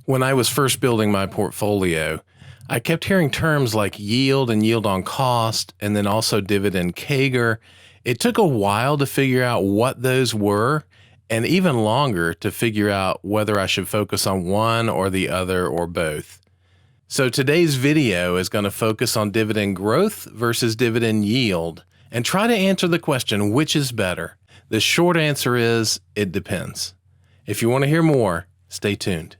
When I was first building my portfolio, I kept hearing terms like yield and yield on cost, and then also dividend CAGR. It took a while to figure out what those were, and even longer to figure out whether I should focus on one or the other or both. So today's video is going to focus on dividend growth versus dividend yield and try to answer the question, which is better? The short answer is, it depends. If you want to hear more, stay tuned.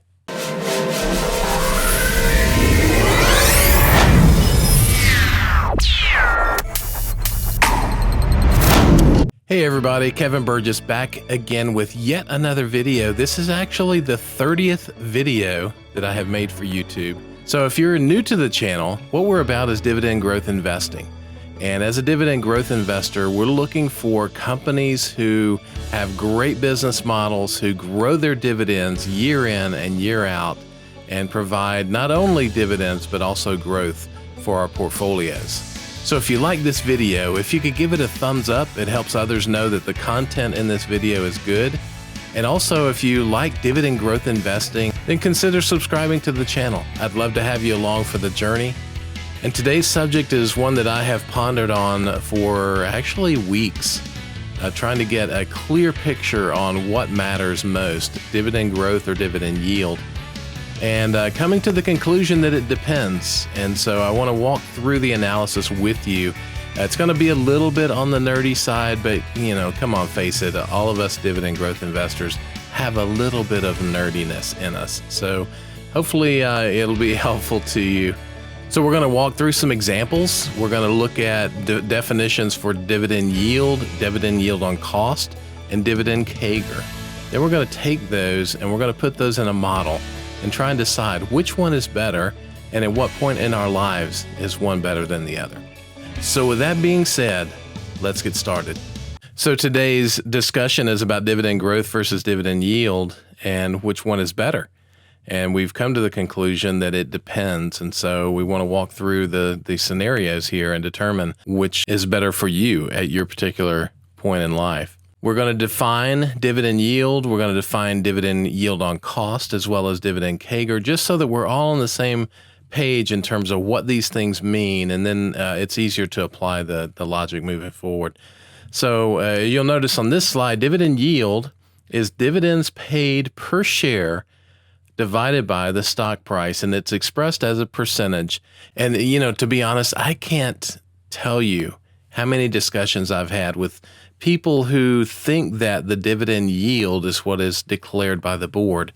Hey everybody, Kevin Burgess back again with yet another video. This is actually the 30th video that I have made for YouTube. So if you're new to the channel, what we're about is dividend growth investing. And as a dividend growth investor, we're looking for companies who have great business models, who grow their dividends year in and year out, and provide not only dividends, but also growth for our portfolios. So if you like this video, if you could give it a thumbs up, it helps others know that the content in this video is good. And also, if you like dividend growth investing, then consider subscribing to the channel. I'd love to have you along for the journey. And today's subject is one that I have pondered on for actually weeks, trying to get a clear picture on what matters most, dividend growth or dividend yield. And coming to the conclusion that it depends. And so I want to walk through the analysis with you. It's going to be a little bit on the nerdy side, but come on, face it, all of us dividend growth investors have a little bit of nerdiness in us. So hopefully it'll be helpful to you. So we're going to walk through some examples. We're going to look at definitions for dividend yield on cost, and dividend CAGR. Then we're going to take those and we're going to put those in a model and try and decide which one is better and at what point in our lives is one better than the other. So with that being said, let's get started. So today's discussion is about dividend growth versus dividend yield and which one is better. And we've come to the conclusion that it depends. And so we want to walk through the scenarios here and determine which is better for you at your particular point in life. We're going to define dividend yield. We're going to define dividend yield on cost as well as dividend CAGR, just so that we're all on the same page in terms of what these things mean. And then it's easier to apply the logic moving forward. So you'll notice on this slide, dividend yield is dividends paid per share divided by the stock price, and it's expressed as a percentage. And, to be honest, I can't tell you how many discussions I've had with people who think that the dividend yield is what is declared by the board.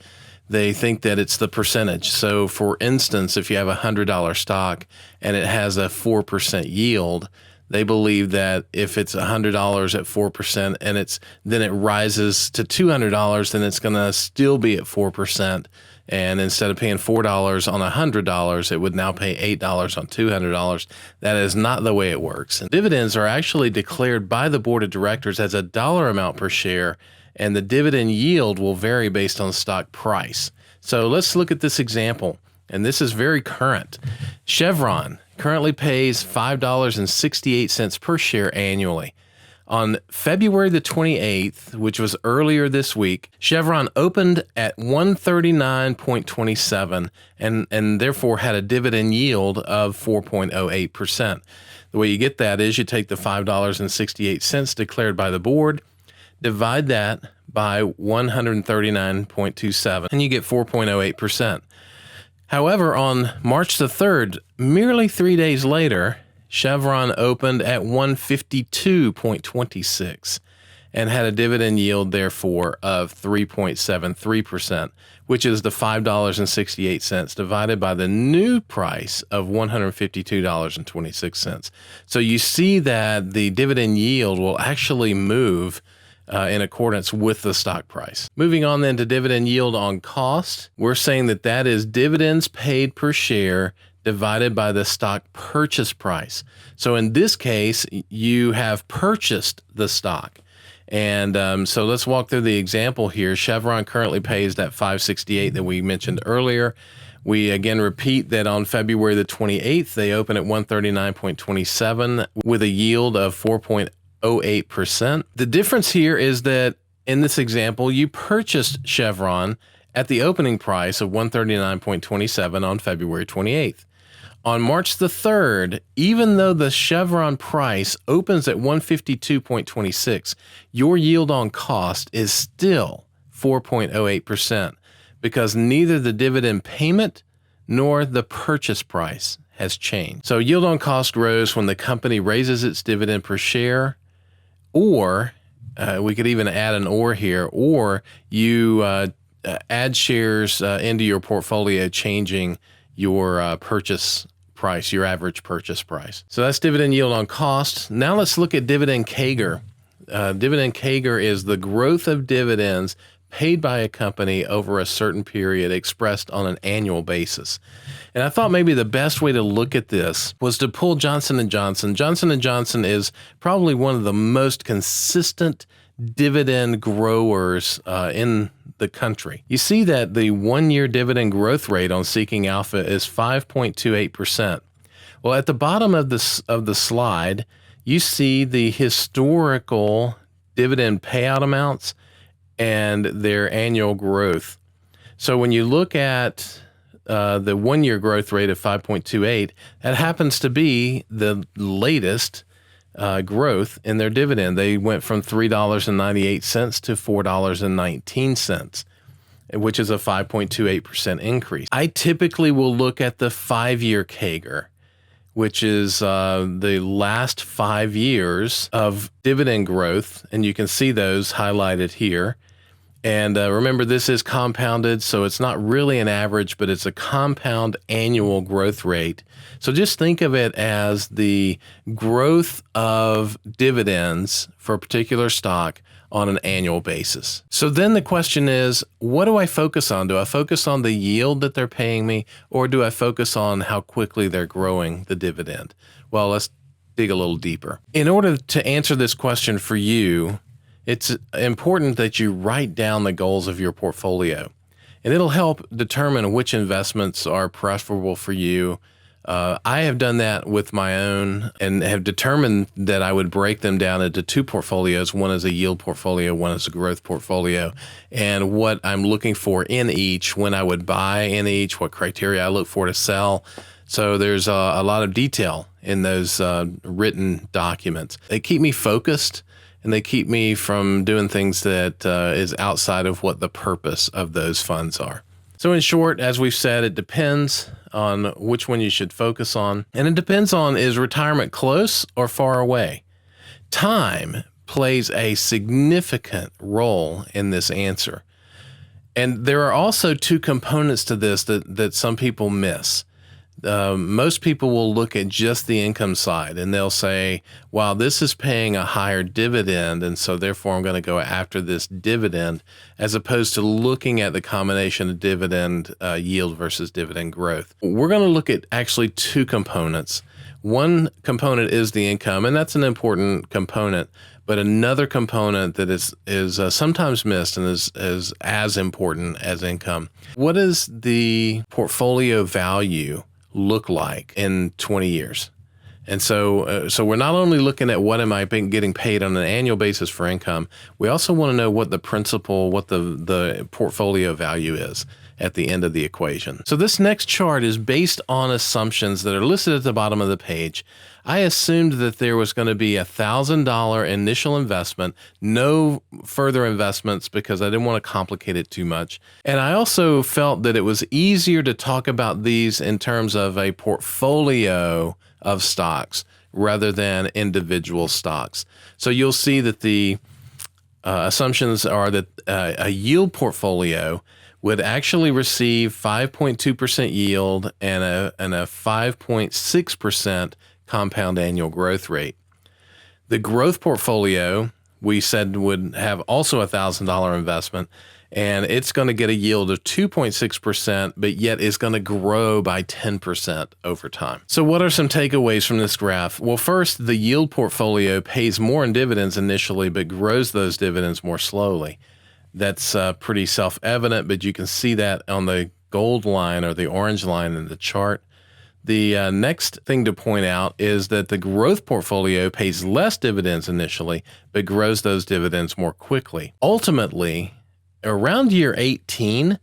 They think that it's the percentage. So, for instance, if you have a $100 stock and it has a 4% yield, they believe that if it's $100 at 4% and then it rises to $200, then it's going to still be at 4%. And instead of paying $4 on $100, it would now pay $8 on $200. That is not the way it works. And dividends are actually declared by the board of directors as a dollar amount per share, and the dividend yield will vary based on the stock price. So let's look at this example, and this is very current. Chevron currently pays $5.68 per share annually. On February the 28th, which was earlier this week, Chevron opened at 139.27 and therefore had a dividend yield of 4.08%. The way you get that is you take the $5.68 declared by the board, divide that by 139.27, and you get 4.08%. However, on March the 3rd, merely 3 days later, Chevron opened at 152.26 and had a dividend yield, therefore, of 3.73%, which is the $5.68 divided by the new price of $152.26. So you see that the dividend yield will actually move in accordance with the stock price. Moving on then to dividend yield on cost, we're saying that is dividends paid per share divided by the stock purchase price. So in this case, you have purchased the stock. And so let's walk through the example here. Chevron currently pays that $5.68 that we mentioned earlier. We again repeat that on February the 28th, they open at 139.27 with a yield of 4.08%. The difference here is that in this example, you purchased Chevron at the opening price of 139.27 on February 28th. On March the 3rd, even though the Chevron price opens at 152.26, your yield on cost is still 4.08% because neither the dividend payment nor the purchase price has changed. So yield on cost rose when the company raises its dividend per share, or we could even add an or here, or you add shares into your portfolio, changing your purchase price, your average purchase price. So that's dividend yield on cost. Now let's look at dividend CAGR. Dividend CAGR is the growth of dividends paid by a company over a certain period expressed on an annual basis. And I thought maybe the best way to look at this was to pull Johnson & Johnson. Johnson & Johnson is probably one of the most consistent dividend growers in the country. You see that the one-year dividend growth rate on Seeking Alpha is 5.28%. Well, at the bottom of the slide, you see the historical dividend payout amounts and their annual growth. So when you look at the one-year growth rate of 5.28, that happens to be the latest growth in their dividend. They went from $3.98 to $4.19, which is a 5.28% increase. I typically will look at the 5-year CAGR, which is the last 5 years of dividend growth, and you can see those highlighted here. And remember, this is compounded, so it's not really an average, but it's a compound annual growth rate. So just think of it as the growth of dividends for a particular stock on an annual basis. So then the question is, what do I focus on? Do I focus on the yield that they're paying me, or do I focus on how quickly they're growing the dividend? Well, let's dig a little deeper. In order to answer this question for you, it's important that you write down the goals of your portfolio, and it'll help determine which investments are preferable for you. I have done that with my own and have determined that I would break them down into 2 portfolios. One is a yield portfolio, one is a growth portfolio, and what I'm looking for in each, when I would buy in each, what criteria I look for to sell. So there's a lot of detail in those written documents. They keep me focused, and they keep me from doing things that is outside of what the purpose of those funds are. So in short, as we've said, it depends on which one you should focus on. And it depends on, is retirement close or far away? Time plays a significant role in this answer. And there are also 2 components to this that some people miss. Most people will look at just the income side, and they'll say, wow, this is paying a higher dividend, and so therefore I'm going to go after this dividend, as opposed to looking at the combination of dividend yield versus dividend growth. We're going to look at actually 2 components. One component is the income, and that's an important component, but another component that is sometimes missed and is as important as income. What is the portfolio value look like in 20 years? And so we're not only looking at what am I getting paid on an annual basis for income, we also want to know what the principal, what the portfolio value is at the end of the equation. So this next chart is based on assumptions that are listed at the bottom of the page. I assumed that there was going to be $1,000 initial investment, no further investments, because I didn't want to complicate it too much. And I also felt that it was easier to talk about these in terms of a portfolio of stocks rather than individual stocks. So you'll see that the assumptions are that a yield portfolio would actually receive 5.2% yield and a 5.6% compound annual growth rate. The growth portfolio, we said, would have also $1,000 investment, and it's going to get a yield of 2.6%, but yet is going to grow by 10% over time. So what are some takeaways from this graph? Well, first, the yield portfolio pays more in dividends initially, but grows those dividends more slowly. That's pretty self-evident, but you can see that on the gold line or the orange line in the chart. The next thing to point out is that the growth portfolio pays less dividends initially, but grows those dividends more quickly. Ultimately, around year 18,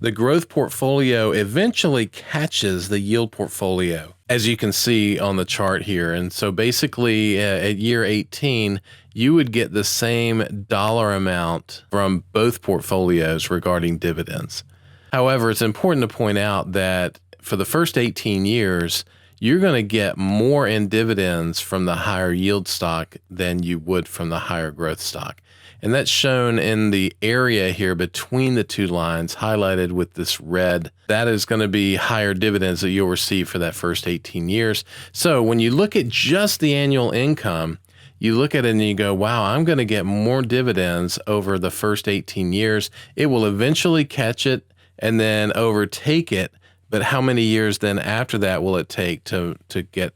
the growth portfolio eventually catches the yield portfolio, as you can see on the chart here. And so basically at year 18, you would get the same dollar amount from both portfolios regarding dividends. However, it's important to point out that for the first 18 years, you're going to get more in dividends from the higher yield stock than you would from the higher growth stock. And that's shown in the area here between the two lines, highlighted with this red. That is going to be higher dividends that you'll receive for that first 18 years. So when you look at just the annual income, you look at it and you go, wow, I'm going to get more dividends over the first 18 years. It will eventually catch it and then overtake it. But how many years then after that will it take to get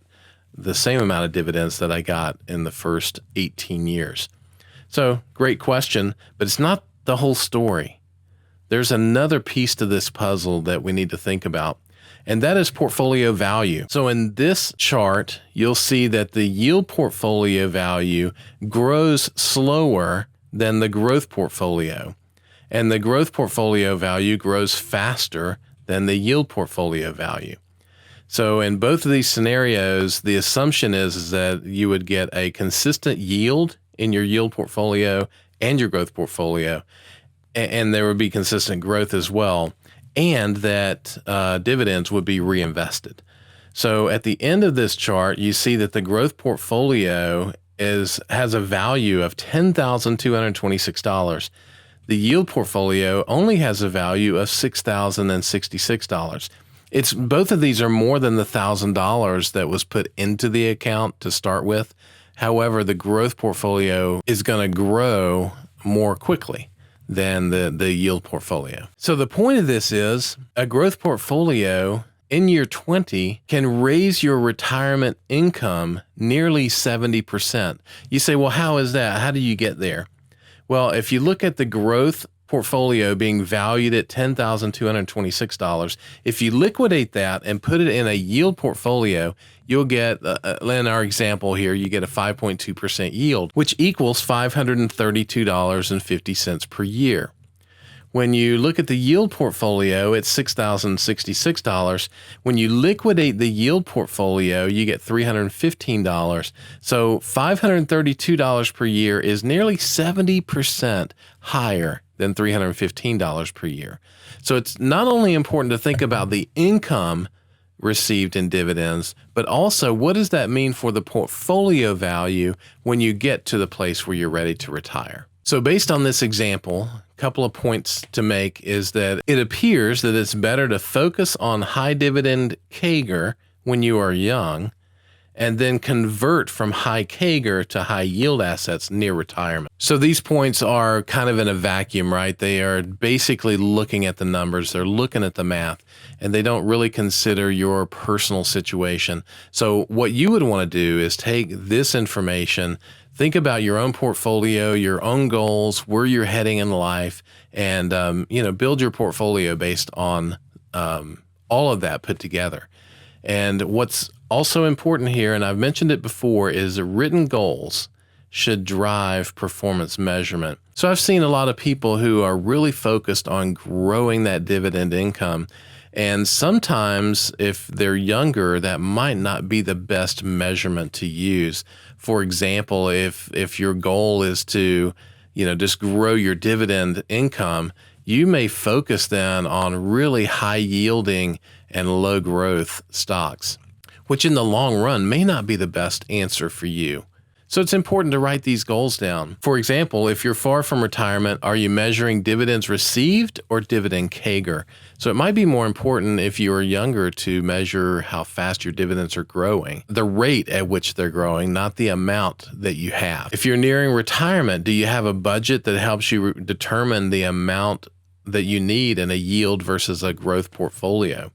the same amount of dividends that I got in the first 18 years? So, great question, but it's not the whole story. There's another piece to this puzzle that we need to think about, and that is portfolio value. So in this chart, you'll see that the yield portfolio value grows slower than the growth portfolio, and the growth portfolio value grows faster than the yield portfolio value. So in both of these scenarios, the assumption is that you would get a consistent yield in your yield portfolio and your growth portfolio, and there would be consistent growth as well, and that dividends would be reinvested. So at the end of this chart, you see that the growth portfolio has a value of $10,226. The yield portfolio only has a value of $6,066. Both of these are more than the $1,000 that was put into the account to start with. However, the growth portfolio is going to grow more quickly than the yield portfolio. So the point of this is a growth portfolio in year 20 can raise your retirement income nearly 70%. You say, well, how is that? How do you get there? Well, if you look at the growth portfolio being valued at $10,226, if you liquidate that and put it in a yield portfolio, you'll get, in our example here, you get a 5.2% yield, which equals $532.50 per year. When you look at the yield portfolio, it's $6,066. When you liquidate the yield portfolio, you get $315. So $532 per year is nearly 70% higher than $315 per year. So it's not only important to think about the income received in dividends, but also what does that mean for the portfolio value when you get to the place where you're ready to retire? So based on this example, a couple of points to make is that it appears that it's better to focus on high dividend CAGR when you are young and then convert from high CAGR to high yield assets near retirement. So these points are kind of in a vacuum, right? They are basically looking at the numbers, they're looking at the math, and they don't really consider your personal situation. So what you would want to do is take this information, think about your own portfolio, your own goals, where you're heading in life, and build your portfolio based on all of that put together. And what's also important here, and I've mentioned it before, is written goals should drive performance measurement. So I've seen a lot of people who are really focused on growing that dividend income. And sometimes if they're younger, that might not be the best measurement to use. For example, if your goal is to, just grow your dividend income, you may focus then on really high yielding and low growth stocks, which in the long run may not be the best answer for you. So it's important to write these goals down. For example, if you're far from retirement, are you measuring dividends received or dividend CAGR? So it might be more important if you are younger to measure how fast your dividends are growing, the rate at which they're growing, not the amount that you have. If you're nearing retirement, do you have a budget that helps you determine the amount that you need in a yield versus a growth portfolio?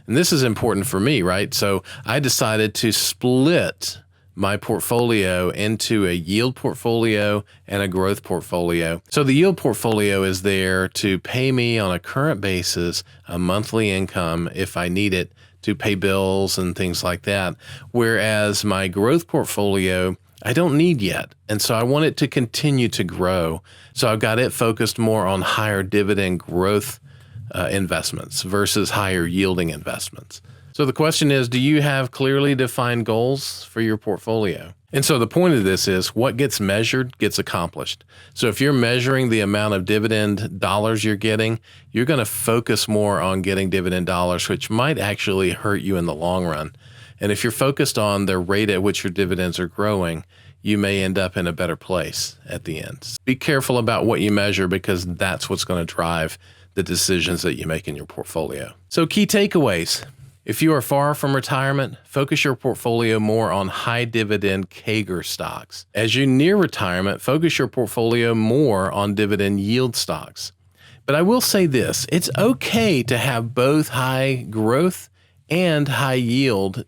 And this is important for me, right? So I decided to split my portfolio into a yield portfolio and a growth portfolio. So the yield portfolio is there to pay me on a current basis a monthly income if I need it to pay bills and things like that. Whereas my growth portfolio, I don't need yet. And so I want it to continue to grow. So I've got it focused more on higher dividend growth investments versus higher yielding investments. So the question is, do you have clearly defined goals for your portfolio? And so the point of this is what gets measured gets accomplished. So if you're measuring the amount of dividend dollars you're getting, you're going to focus more on getting dividend dollars, which might actually hurt you in the long run. And if you're focused on the rate at which your dividends are growing, you may end up in a better place at the end. Be careful about what you measure because that's what's going to drive the decisions that you make in your portfolio. So key takeaways. If you are far from retirement, focus your portfolio more on high dividend CAGR stocks. As you near retirement, focus your portfolio more on dividend yield stocks. But I will say this, it's okay to have both high growth and high yield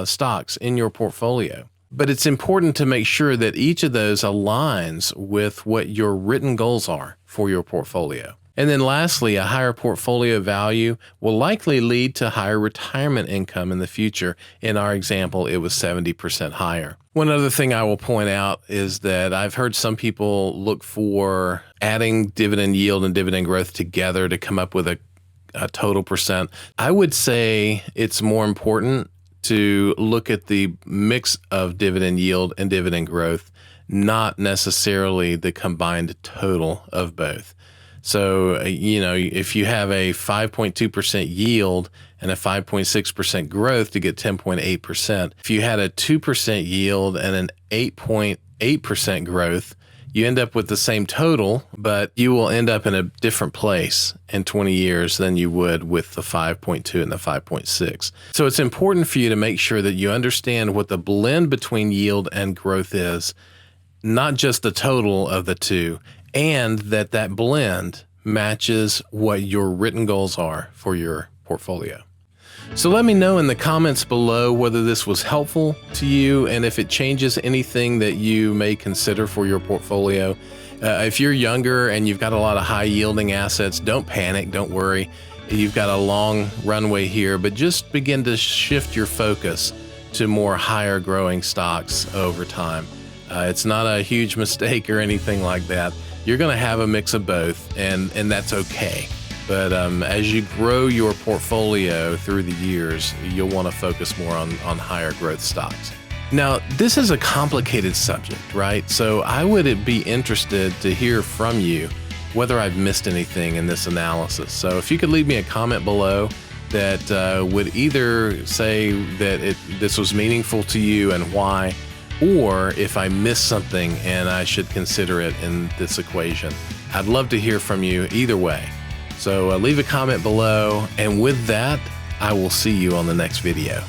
stocks in your portfolio. But it's important to make sure that each of those aligns with what your written goals are for your portfolio. And then lastly, a higher portfolio value will likely lead to higher retirement income in the future. In our example, it was 70% higher. One other thing I will point out is that I've heard some people look for adding dividend yield and dividend growth together to come up with a total percent. I would say it's more important to look at the mix of dividend yield and dividend growth, not necessarily the combined total of both. So, if you have a 5.2% yield and a 5.6% growth to get 10.8%, if you had a 2% yield and an 8.8% growth, you end up with the same total, but you will end up in a different place in 20 years than you would with the 5.2 and the 5.6. So it's important for you to make sure that you understand what the blend between yield and growth is, not just the total of the two, and that blend matches what your written goals are for your portfolio. So let me know in the comments below whether this was helpful to you and if it changes anything that you may consider for your portfolio. If you're younger and you've got a lot of high yielding assets, don't panic, don't worry. You've got a long runway here, but just begin to shift your focus to more higher growing stocks over time. It's not a huge mistake or anything like that. You're going to have a mix of both, and that's okay. But as you grow your portfolio through the years, you'll want to focus more on higher growth stocks. Now, this is a complicated subject, right? So I would be interested to hear from you whether I've missed anything in this analysis. So if you could leave me a comment below that would either say that this was meaningful to you and why, or if I missed something and I should consider it in this equation. I'd love to hear from you either way. So leave a comment below, and with that, I will see you on the next video.